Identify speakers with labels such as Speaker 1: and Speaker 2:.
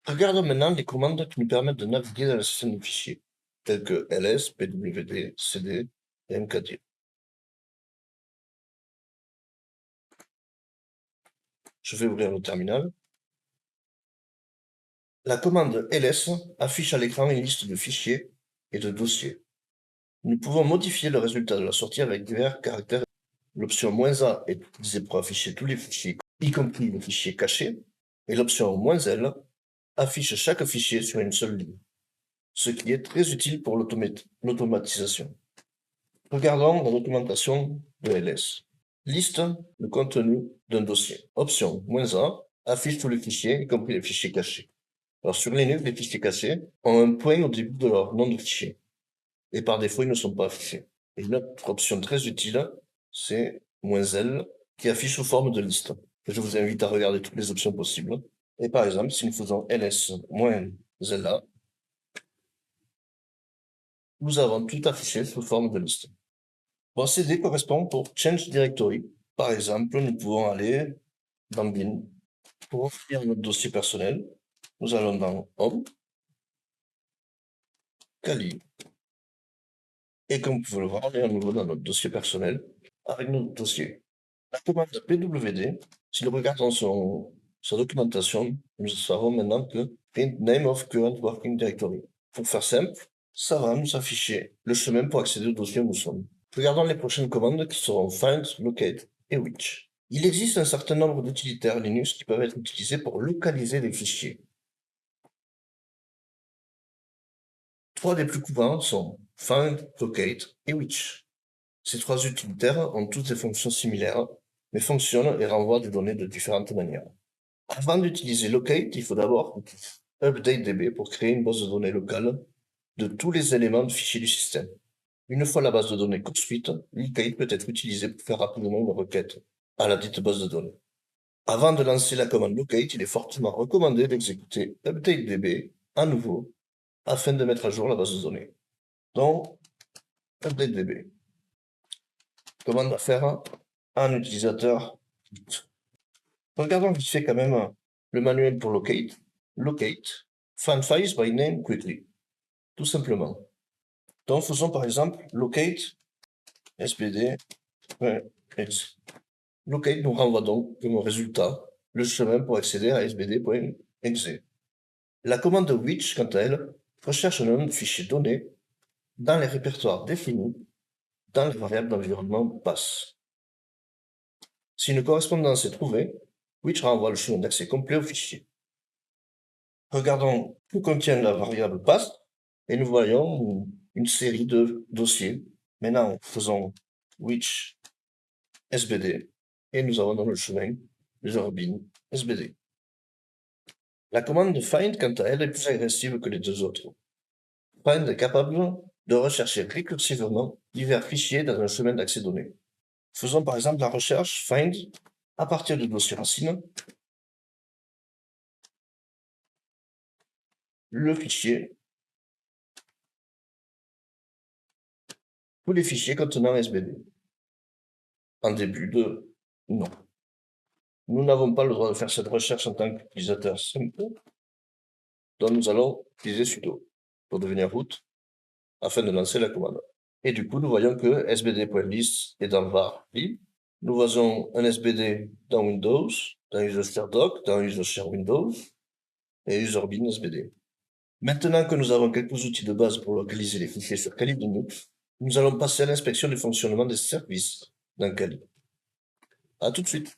Speaker 1: Regardons maintenant les commandes qui nous permettent de naviguer dans le système de fichiers, telles que ls, pwd, cd et mkdir. Je vais ouvrir le terminal. La commande ls affiche à l'écran une liste de fichiers et de dossiers. Nous pouvons modifier le résultat de la sortie avec divers caractères. L'option "-a" est utilisée pour afficher tous les fichiers, y compris les fichiers cachés, et l'option "-l" affiche chaque fichier sur une seule ligne, ce qui est très utile pour l'automatisation. Regardons la documentation de ls. Liste le contenu d'un dossier. Option "-a" affiche tous les fichiers, y compris les fichiers cachés. Alors sur Linux, les fichiers cachés ont un point au début de leur nom de fichier. Et par défaut, ils ne sont pas affichés. Et une autre option très utile, c'est "-l", qui affiche sous forme de liste. Je vous invite à regarder toutes les options possibles. Et par exemple, si nous faisons ls-"-la", nous avons tout affiché sous forme de liste. Bon, cd correspond pour Change Directory. Par exemple, nous pouvons aller dans bin. Pour ouvrir notre dossier personnel, nous allons dans Home, Kali. Et comme vous pouvez le voir, on est à nouveau dans notre dossier personnel avec notre dossier. La commande pwd, si nous regardons sa documentation, nous savons maintenant que print name of current working directory. Pour faire simple, ça va nous afficher le chemin pour accéder au dossier où nous sommes. Regardons les prochaines commandes qui seront find, locate et which. Il existe un certain nombre d'utilitaires Linux qui peuvent être utilisés pour localiser les fichiers. Trois des plus courants sont find, locate et which. Ces trois utilitaires ont tous des fonctions similaires, mais fonctionnent et renvoient des données de différentes manières. Avant d'utiliser locate, il faut d'abord updatedb pour créer une base de données locale de tous les éléments de fichiers du système. Une fois la base de données construite, locate peut être utilisé pour faire rapidement une requête à la dite base de données. Avant de lancer la commande locate, il est fortement recommandé d'exécuter updatedb à nouveau afin de mettre à jour la base de données. Donc, updatedb. Commande à faire à un utilisateur. Regardons vite fait quand même le manuel pour locate. Locate. Find files by name quickly. Tout simplement. Donc, faisons par exemple locate sbd.exe. Locate nous renvoie donc comme résultat le chemin pour accéder à sbd.exe. La commande which, quant à elle, recherche le nom de fichier donné dans les répertoires définis dans les variables d'environnement pass. Si une correspondance est trouvée, which renvoie le chemin d'accès complet au fichier. Regardons que contient la variable pass et nous voyons une série de dossiers. Maintenant, faisons which sbd et nous avons dans le chemin le bin sbd. La commande find, quant à elle, est plus agressive que les deux autres. Find est capable de rechercher récursivement divers fichiers dans un chemin d'accès donné. Faisons par exemple la recherche find à partir du dossier racine, le fichier, tous les fichiers contenant sbd. En début de non. Nous n'avons pas le droit de faire cette recherche en tant qu'utilisateur simple, donc nous allons utiliser sudo pour devenir root afin de lancer la commande. Et du coup, nous voyons que sbd.list est dans var lib. Nous voyons un sbd dans Windows, dans user-share-doc, dans user-share Windows et user-bin sbd. Maintenant que nous avons quelques outils de base pour localiser les fichiers sur Kali Linux, nous allons passer à l'inspection du fonctionnement des services dans Kali. À tout de suite.